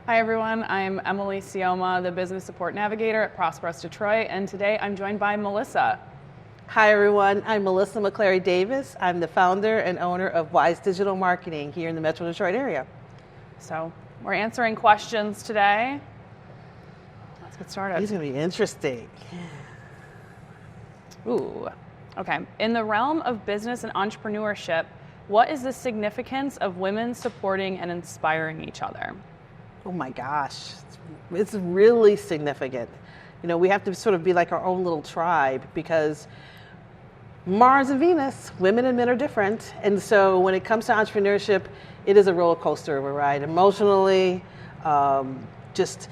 Hi everyone, I'm Emily Sioma, the Business Support Navigator at ProsperUs Detroit, and today I'm joined by Melissa. Hi everyone, I'm Melissa McClary Davis. I'm the founder and owner of Wise Digital Marketing here in the Metro Detroit area. So we're answering questions today. Let's get started. These are going to be interesting. Ooh, okay. In the realm of business and entrepreneurship, what is the significance of women supporting and inspiring each other? Oh my gosh, it's really significant. You know, we have to sort of be like our own little tribe because Mars and Venus, women and men are different. And so when it comes to entrepreneurship, it is a roller coaster of a ride. Emotionally, just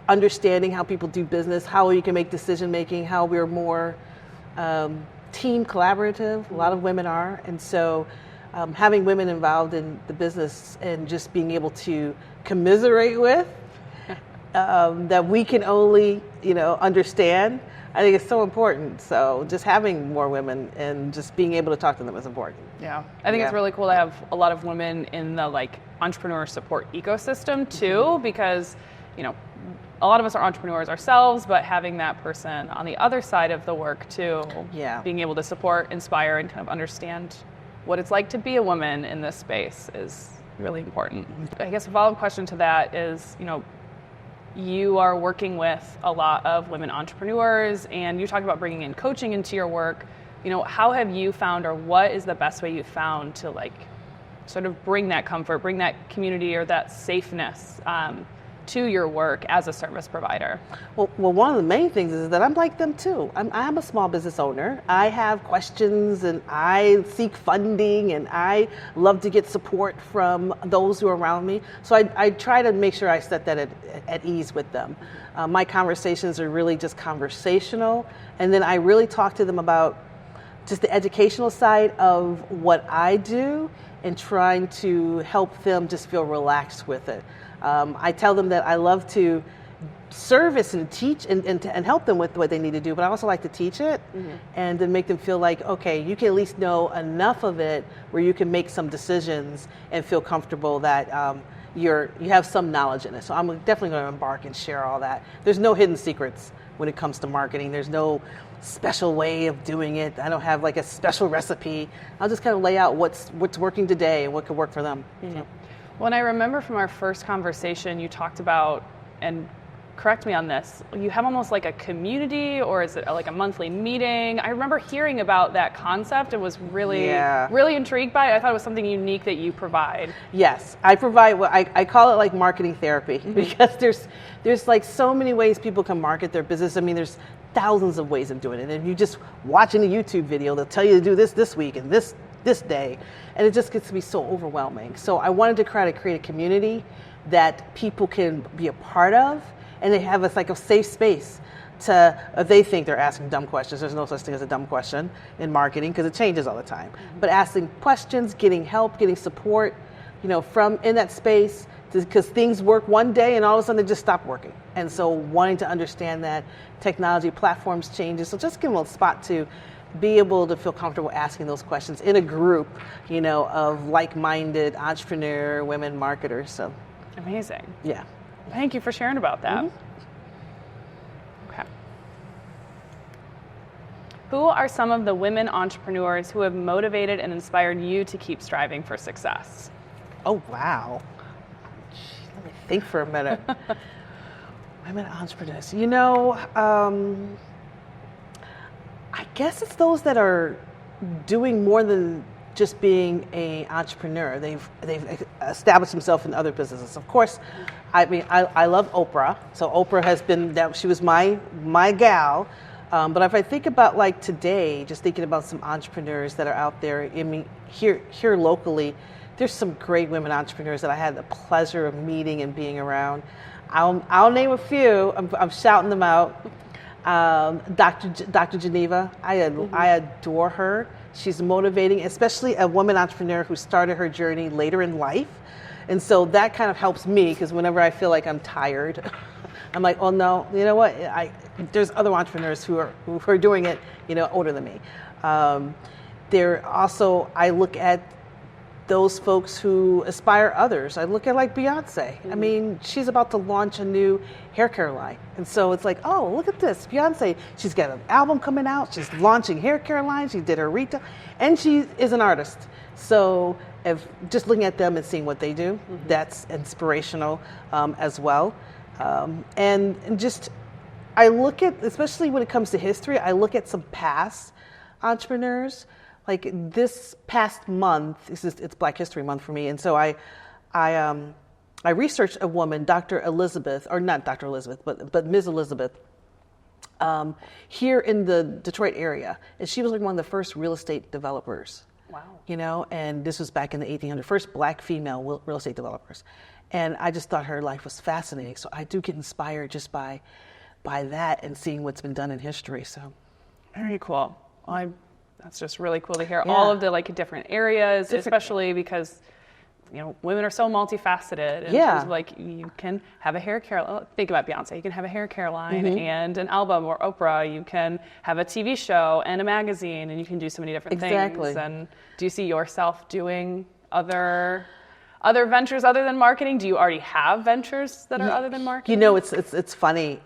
understanding how people do business, how you can make decision making, how we're more team collaborative. A lot of women are. And so having women involved in the business and just being able to commiserate with, that we can only, understand, I think it's so important. So just having more women and just being able to talk to them is important. Yeah, I think it's really cool to have a lot of women in the entrepreneur support ecosystem too, because, a lot of us are entrepreneurs ourselves, but having that person on the other side of the work too, being able to support, inspire, and kind of understand what it's like to be a woman in this space is really important. I guess a follow-up question to that is, you are working with a lot of women entrepreneurs and you talked about bringing in coaching into your work. How have you found, or what is the best way you've found to sort of bring that comfort, bring that community or that safeness to your work as a service provider? Well, one of the main things is that I'm like them too. I'm a small business owner. I have questions and I seek funding and I love to get support from those who are around me. So I try to make sure I set that at ease with them. My conversations are really just conversational, and then I really talk to them about just the educational side of what I do and trying to help them just feel relaxed with it. I tell them that I love to service and teach and help them with what they need to do, but I also like to teach it and to make them feel like, okay, you can at least know enough of it where you can make some decisions and feel comfortable that you have some knowledge in it. So I'm definitely going to embark and share all that. There's no hidden secrets when it comes to marketing. There's no special way of doing it. I don't have a special recipe. I'll just kind of lay out what's working today and what could work for them. So. Well, and I remember from our first conversation, you talked about, and correct me on this, you have almost like a community, or is it like a monthly meeting? I remember hearing about that concept and was really intrigued by it. I thought it was something unique that you provide. Yes, I provide what I call it like marketing therapy, because there's so many ways people can market their business. I mean, there's thousands of ways of doing it. And if you just watching a YouTube video, they'll tell you to do this week and this day, and it just gets to be so overwhelming. So I wanted to try to create a community that people can be a part of, and they have a safe space to, if they think they're asking dumb questions. There's no such thing as a dumb question in marketing because it changes all the time. But asking questions, getting help, getting support, from in that space, because things work one day and all of a sudden they just stop working. And so wanting to understand that technology platforms changes. So just give them a spot to be able to feel comfortable asking those questions in a group, of like-minded entrepreneur women marketers. So amazing. Yeah. Thank you for sharing about that. Okay. Who are some of the women entrepreneurs who have motivated and inspired you to keep striving for success? Oh, wow. Let me think for a minute. Women entrepreneurs. I guess it's those that are doing more than just being an entrepreneur. They've established themselves in other businesses. Of course, I love Oprah. So Oprah has been that. She was my gal. But if I think about today, just thinking about some entrepreneurs that are out there. I mean, here locally, there's some great women entrepreneurs that I had the pleasure of meeting and being around. I'll name a few. I'm shouting them out. Dr. Geneva, I adore her. She's motivating, especially a woman entrepreneur who started her journey later in life. And so that kind of helps me, because whenever I feel like I'm tired, I'm like, oh no, you know what? There's other entrepreneurs who are doing it, older than me. I look at those folks who inspire others. I look at like Beyonce. I mean, she's about to launch a new hair care line. And so it's like, oh, look at this. Beyonce, she's got an album coming out. She's launching hair care line. She did her retail. And she is an artist. So if just looking at them and seeing what they do, that's inspirational as well. And just, I look at, especially when it comes to history, I look at some past entrepreneurs. Like this past month, it's Black History Month for me, and so I researched a woman, Dr. Elizabeth, or not Dr. Elizabeth, but Ms. Elizabeth, here in the Detroit area, and she was like one of the first real estate developers. Wow. You know, and this was back in the 1800s, first Black female real estate developers, and I just thought her life was fascinating. So I do get inspired just by that and seeing what's been done in history. So very cool. That's just really cool to hear all of the like different areas, especially because, you know, women are so multifaceted in terms of like you can have a hair care, think about Beyonce, you can have a hair care line and an album, or Oprah, you can have a TV show and a magazine, and you can do so many different things. And do you see yourself doing other ventures other than marketing? Do you already have ventures that are other than marketing? You know, it's funny.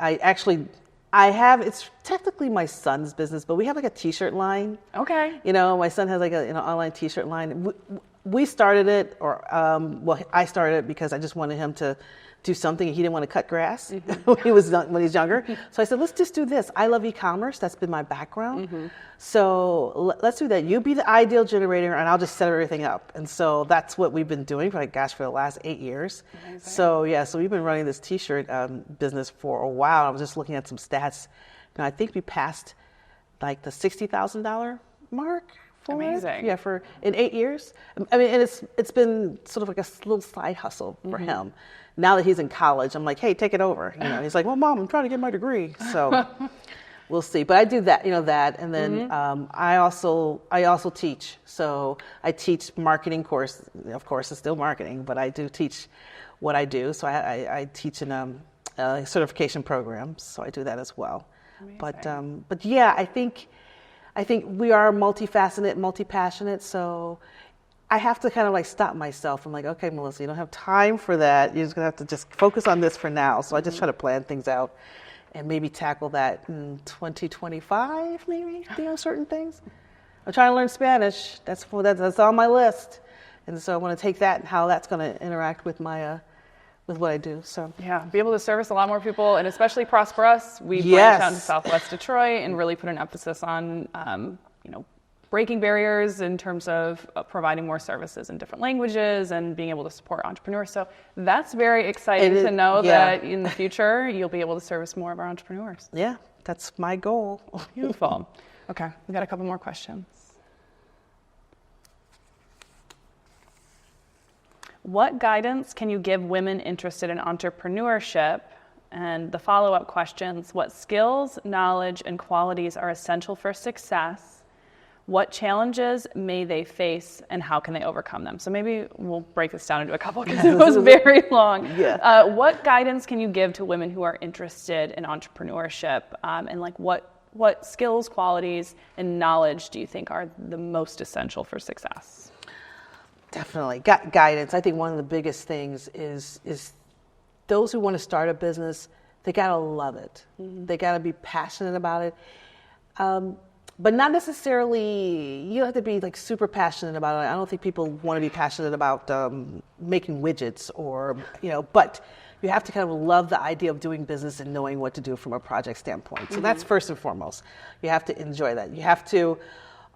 It's technically my son's business, but we have like a t-shirt line. Okay. You know, my son has like a online t-shirt line. We started it, I started it because I just wanted him to do something. He didn't want to cut grass when he was younger. So I said, let's just do this. I love e-commerce. That's been my background. So let's do that. You be the ideal generator, and I'll just set everything up. And so that's what we've been doing for the last 8 years. Amazing. So we've been running this t-shirt business for a while. I was just looking at some stats. And I think we passed like the $60,000 mark. Amazing. Yeah, in 8 years. I mean, and it's been sort of like a little side hustle for him. Now that he's in college, I'm like, hey, take it over. You know, he's like, well, Mom, I'm trying to get my degree. So we'll see. But I do that, and then I also teach. So I teach marketing course. Of course, it's still marketing, but I do teach what I do. So I teach in certification programs. So I do that as well. Amazing. But yeah, I think we are multifaceted, multi-passionate, so I have to kind of like stop myself. I'm like, okay, Melissa, you don't have time for that. You're just going to have to just focus on this for now. So I just try to plan things out and maybe tackle that in 2025, maybe, certain things. I'm trying to learn Spanish. That's on my list. And so I want to take that and how that's going to interact with my with what I do. So yeah, be able to service a lot more people, and especially ProsperUs. We branched out into Southwest Detroit and really put an emphasis on breaking barriers in terms of providing more services in different languages and being able to support entrepreneurs. So that's very exciting to know that in the future you'll be able to service more of our entrepreneurs. Yeah, that's my goal. Beautiful. Okay, we got a couple more questions. What guidance can you give women interested in entrepreneurship? And the follow-up questions: what skills, knowledge, and qualities are essential for success? What challenges may they face, and how can they overcome them? So maybe we'll break this down into a couple because it was very long. Yeah. What guidance can you give to women who are interested in entrepreneurship? And like what skills, qualities, and knowledge do you think are the most essential for success? Definitely. Guidance. I think one of the biggest things is those who want to start a business, they got to love it. They got to be passionate about it. But not necessarily, you don't have to be like super passionate about it. I don't think people want to be passionate about making widgets but you have to kind of love the idea of doing business and knowing what to do from a project standpoint. So that's first and foremost. You have to enjoy that. You have to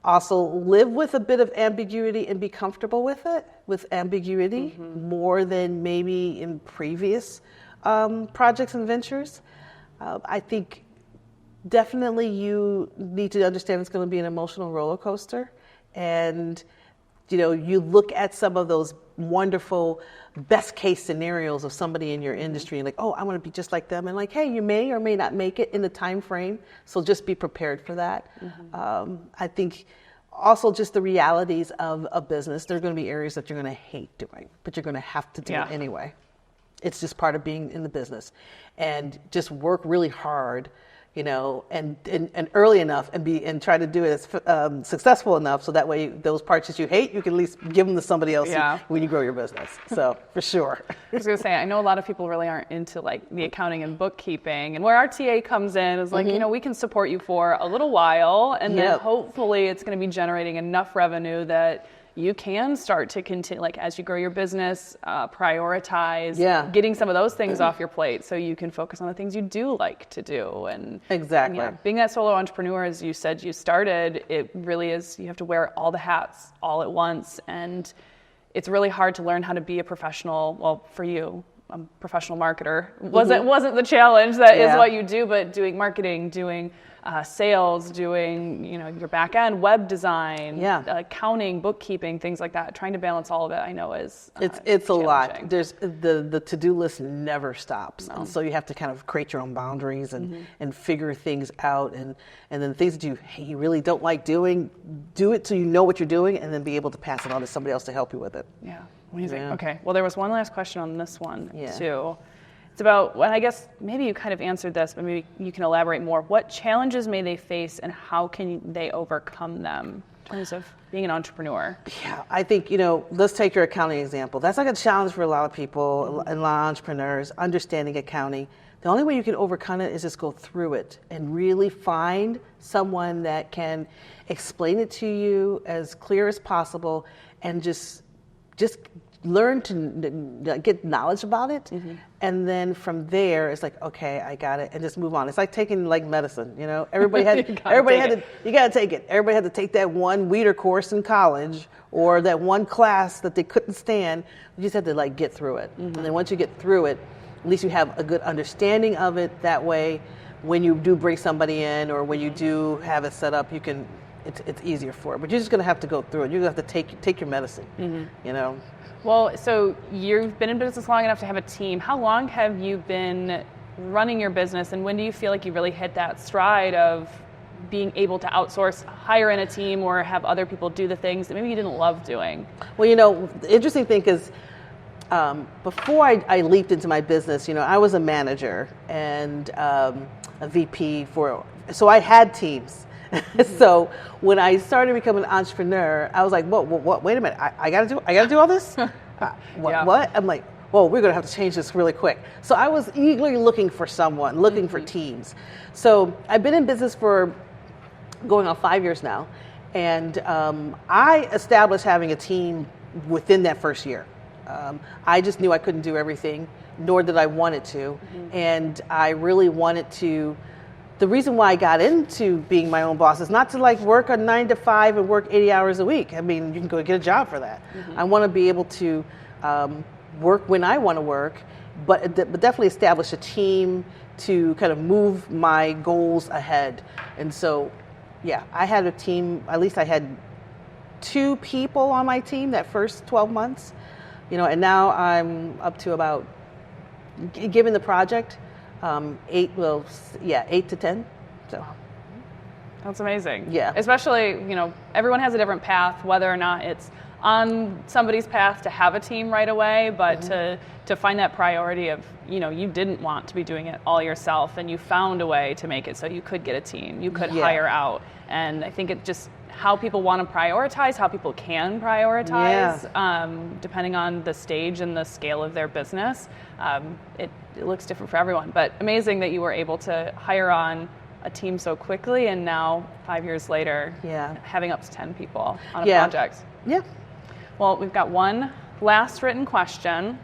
also live with a bit of ambiguity and be comfortable with it, with ambiguity, more than maybe in previous projects and ventures. I think definitely you need to understand it's going to be an emotional roller coaster. And, you look at some of those wonderful best case scenarios of somebody in your industry and like, oh, I want to be just like them. And like, hey, you may or may not make it in the time frame. So just be prepared for that. I think also just the realities of a business. There are going to be areas that you're going to hate doing, but you're going to have to do it anyway. It's just part of being in the business. And just work really hard, and early enough and try to do it as successful enough so that way those parts that you hate, you can at least give them to somebody else when you grow your business. So for sure. I was going to say, I know a lot of people really aren't into like the accounting and bookkeeping, and where our TA comes in is like, we can support you for a little while, and then hopefully it's going to be generating enough revenue that you can start to continue, like as you grow your business, prioritize getting some of those things off your plate so you can focus on the things you do like to do. And exactly. And being that solo entrepreneur, as you said you started, it really is, you have to wear all the hats all at once. And it's really hard to learn how to be a professional, well, for you, a professional marketer. Wasn't the challenge, that is what you do, but doing marketing, doing sales, doing your back end, web design, accounting, bookkeeping, things like that. Trying to balance all of it, I know is it's a lot. There's the to-do list never stops, and so you have to kind of create your own boundaries and figure things out, and then things that you really don't like doing, do it so you know what you're doing, and then be able to pass it on to somebody else to help you with it. Yeah, amazing. Yeah. Okay, well there was one last question on this one too. It's about, well, I guess maybe you kind of answered this, but maybe you can elaborate more. What challenges may they face and how can they overcome them in terms of being an entrepreneur? Yeah, I think, let's take your accounting example. That's like a challenge for a lot of people, and a lot of entrepreneurs, understanding accounting. The only way you can overcome it is just go through it and really find someone that can explain it to you as clear as possible and just learn to get knowledge about it, and then from there it's like, okay, I got it, and just move on. It's like taking like medicine, everybody had you got to take it. Everybody had to take that one Weeder course in college or that one class that they couldn't stand. You just had to like get through it, and then once you get through it, at least you have a good understanding of it. That way, when you do bring somebody in or when you do have it set up, you can. It's easier for it, but you're just going to have to go through it. You're going to have to take your medicine, Well, so you've been in business long enough to have a team. How long have you been running your business, and when do you feel like you really hit that stride of being able to outsource, hire in a team, or have other people do the things that maybe you didn't love doing? Well, the interesting thing is, before I leaped into my business, I was a manager and a VP so I had teams. So when I started becoming an entrepreneur, I was like, what? Wait a minute, I gotta do all this? What? I'm like, whoa, we're gonna have to change this really quick. So I was eagerly looking for someone, looking for teams. So I've been in business for going on 5 years now, and I established having a team within that first year. I just knew I couldn't do everything, nor did I want it to, and I really wanted to. The reason why I got into being my own boss is not to like work a 9 to 5 and work 80 hours a week. I mean, you can go get a job for that. I want to be able to work when I want to work, but definitely establish a team to kind of move my goals ahead. And so, I had a team. At least I had 2 people on my team that first 12 months, and now I'm up to about, given the project, 8 to 10. So that's amazing. Yeah. Especially, everyone has a different path, whether or not it's on somebody's path to have a team right away, but to find that priority of, you didn't want to be doing it all yourself, and you found a way to make it so you could get a team, you could hire out. And I think it just how people want to prioritize, how people can prioritize, depending on the stage and the scale of their business. It looks different for everyone, but amazing that you were able to hire on a team so quickly, and now 5 years later, having up to 10 people on a project. Yeah. Well, we've got one last written question.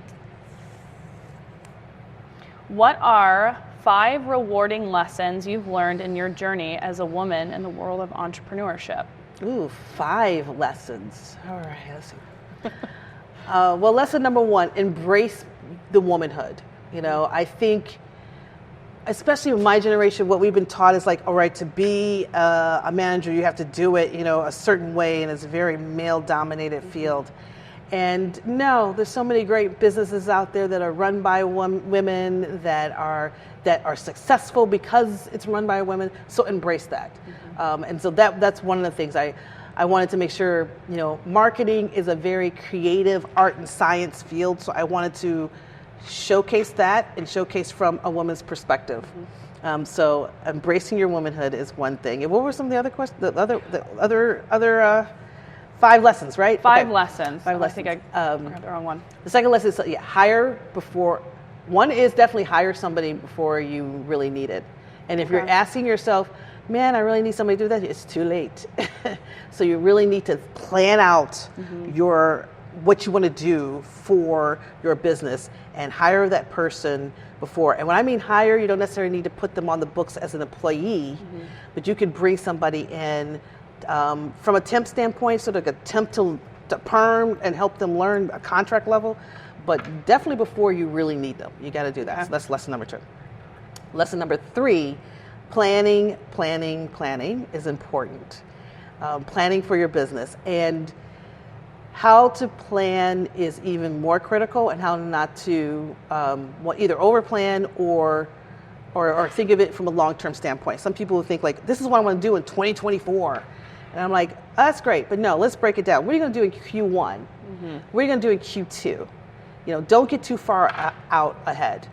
What are 5 rewarding lessons you've learned in your journey as a woman in the world of entrepreneurship? Ooh, 5 lessons. All right, let's see. Well, lesson number 1, embrace the womanhood. I think, especially in my generation, what we've been taught is like, all right, to be a manager, you have to do it, a certain way, and it's a very male-dominated field. And no, there's so many great businesses out there that are run by women that are successful because it's run by women. So embrace that. And so that's one of the things I wanted to make sure. Marketing is a very creative art and science field, so I wanted to showcase that and showcase from a woman's perspective. So embracing your womanhood is one thing. And what were some of the other questions? The other 5 lessons, right? Five lessons. 5 lessons. I think I grabbed the wrong one. The second lesson is hire before. One is definitely hire somebody before you really need it. And if you're asking yourself, man, I really need somebody to do that, it's too late. So you really need to plan out what you want to do for your business and hire that person before. And when I mean hire, you don't necessarily need to put them on the books as an employee, but you could bring somebody in from a temp standpoint, sort of a temp to perm and help them learn a contract level, but definitely before you really need them. You got to do that. So that's lesson number 2. Lesson number 3, planning is important. Planning for your business, and how to plan is even more critical, and how not to either overplan or think of it from a long-term standpoint. Some people think like, this is what I want to do in 2024. And I'm like, oh, that's great, but no, let's break it down. What are you going to do in Q1? What are you going to do in Q2? Don't get too far out ahead.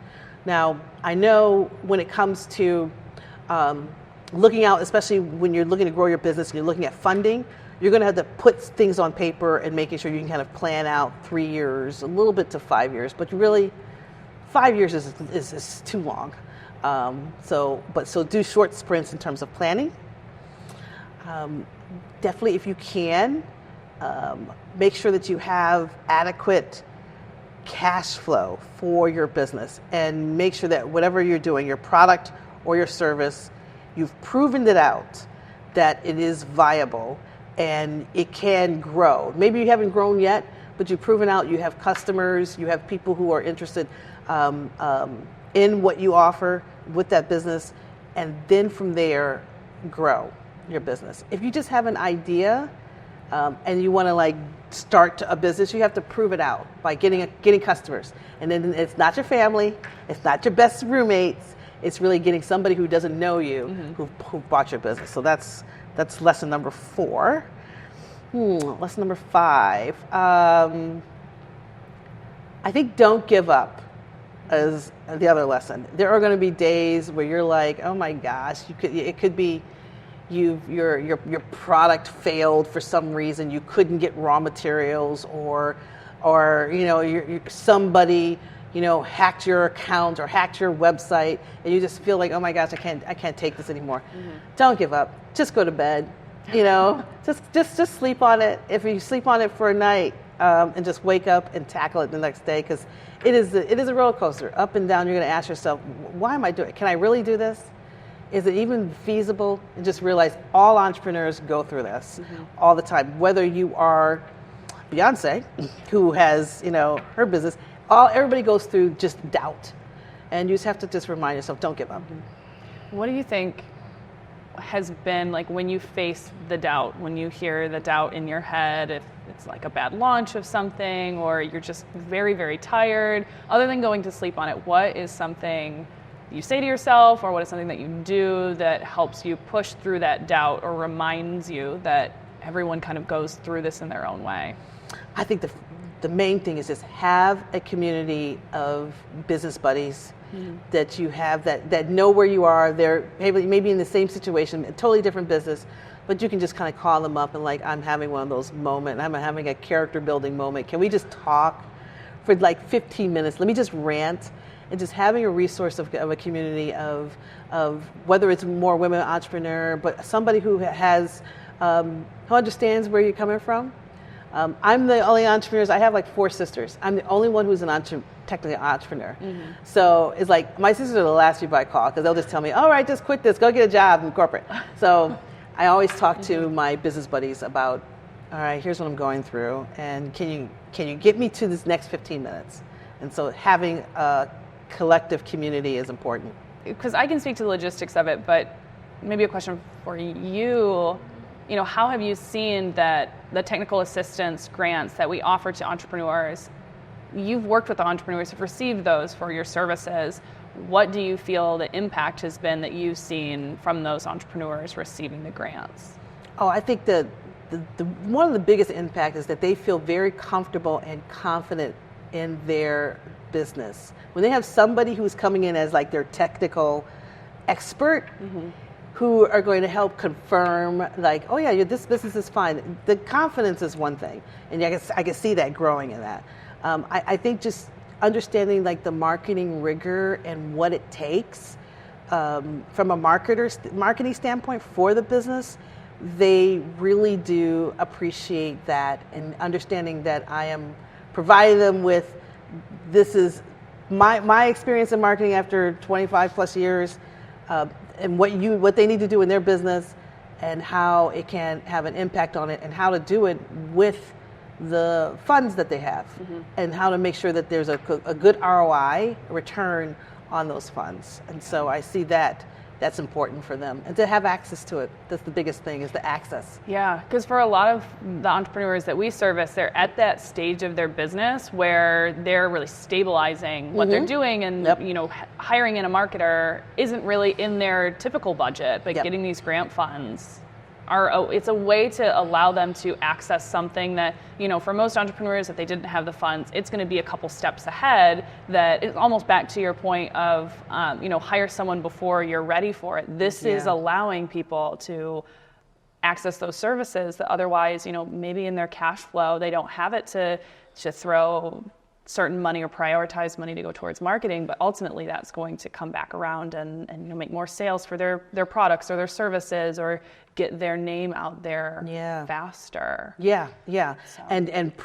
Now, I know when it comes to looking out, especially when you're looking to grow your business and you're looking at funding, you're going to have to put things on paper and making sure you can kind of plan out 3 years, a little bit to 5 years, but really 5 years is too long. So do short sprints in terms of planning. Definitely, if you can, make sure that you have adequate cash flow for your business, and make sure that whatever you're doing, your product or your service, you've proven it out that it is viable and it can grow. Maybe you haven't grown yet, but you've proven out you have customers, you have people who are interested in what you offer with that business, and then from there, grow your business. If you just have an idea and you want to start a business, you have to prove it out by getting customers. And then it's not your family, it's not your best roommates, it's really getting somebody who doesn't know you who bought your business. So that's lesson number 4. Lesson number 5. I think don't give up is the other lesson. There are going to be days where you're like, oh my gosh, it could be your product failed for some reason. You couldn't get raw materials, or somebody hacked your account or hacked your website, and you just feel like, oh my gosh, I can't take this anymore. Don't give up. Just go to bed. Just sleep on it. If you sleep on it for a night, and just wake up and tackle it the next day, because it is a roller coaster, up and down. You're going to ask yourself, why am I doing it? Can I really do this? Is it even feasible? And just realize all entrepreneurs go through this all the time. Whether you are Beyonce, who has her business, everybody goes through just doubt, and you just have to just remind yourself, don't give up. What do you think has been when you face the doubt, when you hear the doubt in your head, if it's like a bad launch of something, or you're just very, very tired, other than going to sleep on it, what is something you say to yourself, or what is something that you do that helps you push through that doubt, or reminds you that everyone kind of goes through this in their own way? I think the main thing is just have a community of business buddies that you have that know where you are. They're maybe in the same situation, a totally different business, but you can just kind of call them up and I'm having one of those moments. I'm having a character building moment. Can we just talk for 15 minutes? Let me just rant. And just having a resource of a community of whether it's more women entrepreneur, but somebody who who understands where you're coming from. I'm the only entrepreneur. I have 4 sisters. I'm the only one who's technically an entrepreneur. So it's my sisters are the last people I call, because they'll just tell me, all right, just quit this, go get a job in corporate. So I always talk to my business buddies about, all right, here's what I'm going through, and can you get me to this next 15 minutes? And so having a collective community is important. Because I can speak to the logistics of it, but maybe a question for you. How have you seen that the technical assistance grants that we offer to entrepreneurs, you've worked with the entrepreneurs who've received those for your services. What do you feel the impact has been that you've seen from those entrepreneurs receiving the grants? Oh, I think the one of the biggest impact is that they feel very comfortable and confident in their business. When they have somebody who's coming in as their technical expert who are going to help confirm, like, oh yeah, this business is fine. The confidence is one thing, and I can see that growing in that. I think just understanding like the marketing rigor and what it takes from a marketing standpoint for the business, they really do appreciate that, and understanding that I am providing them with, this is my experience in marketing after 25 plus years, and what they need to do in their business, and how it can have an impact on it, and how to do it with the funds that they have, and how to make sure that there's a good ROI return on those funds. And so I see that that's important for them, and to have access to it. That's the biggest thing, is the access. Yeah, because for a lot of the entrepreneurs that we service, they're at that stage of their business where they're really stabilizing what they're doing, and hiring in a marketer isn't really in their typical budget, but getting these grant funds it's a way to allow them to access something that, for most entrepreneurs, if they didn't have the funds, it's going to be a couple steps ahead. That is almost back to your point of, hire someone before you're ready for it. This is allowing people to access those services that otherwise, maybe in their cash flow, they don't have it to throw certain money or prioritize money to go towards marketing, but ultimately that's going to come back around and make more sales for their products or their services, or get their name out there faster. Yeah. So. And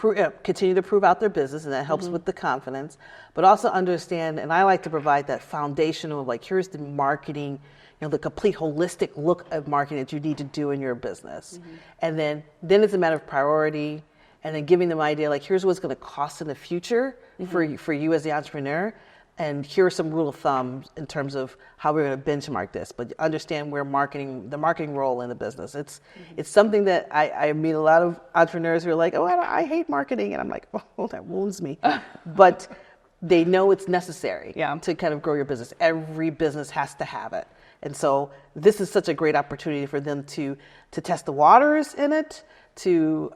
continue to prove out their business, and that helps with the confidence, but also understand, and I like to provide that foundational, like, here's the marketing, the complete holistic look of marketing that you need to do in your business. And then it's a matter of priority, and then giving them an idea, like, here's what's going to cost in the future for you as the entrepreneur, and here are some rule of thumb in terms of how we're going to benchmark this. But understand where the marketing role in the business. It's something that I meet a lot of entrepreneurs who are like, oh, I hate marketing, and I'm like, oh, that wounds me. But they know it's necessary to kind of grow your business. Every business has to have it, and so this is such a great opportunity for them to test the waters in it, to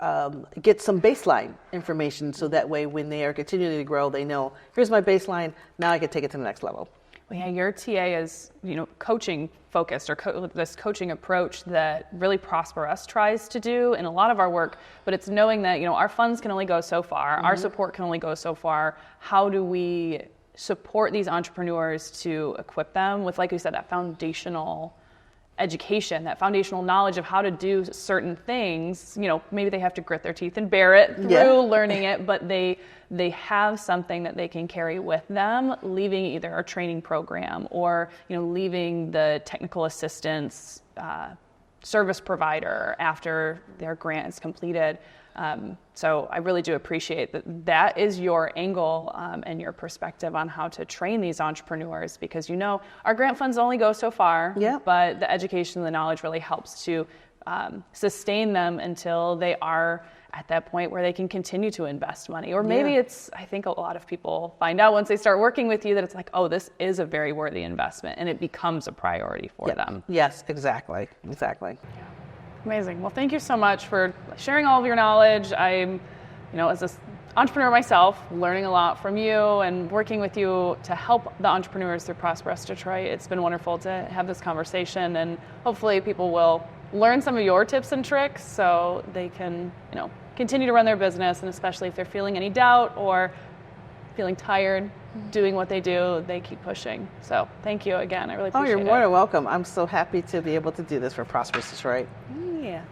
get some baseline information, so that way when they are continuing to grow, they know, here's my baseline, now I can take it to the next level. Well, yeah, your TA is, coaching focused, or this coaching approach that really ProsperUs tries to do in a lot of our work, but it's knowing that, our funds can only go so far, our support can only go so far. How do we support these entrepreneurs to equip them with, like you said, that foundational education, that foundational knowledge of how to do certain things? Maybe they have to grit their teeth and bear it through learning it, but they have something that they can carry with them, leaving either a training program or, leaving the technical assistance service provider after their grant is completed. So I really do appreciate that is your angle and your perspective on how to train these entrepreneurs, because our grant funds only go so far, but the education and the knowledge really helps to sustain them until they are at that point where they can continue to invest money. Or maybe I think a lot of people find out once they start working with you that it's like, oh, this is a very worthy investment, and it becomes a priority for them. Yes, exactly. Yeah. Amazing. Well, thank you so much for sharing all of your knowledge. I'm, as an entrepreneur myself, learning a lot from you and working with you to help the entrepreneurs through ProsperUs Detroit. It's been wonderful to have this conversation, and hopefully people will learn some of your tips and tricks so they can, continue to run their business, and especially if they're feeling any doubt or feeling tired doing what they do, they keep pushing. So thank you again. I really appreciate it. Oh, you're more than welcome. I'm so happy to be able to do this for ProsperUs Detroit. Yeah.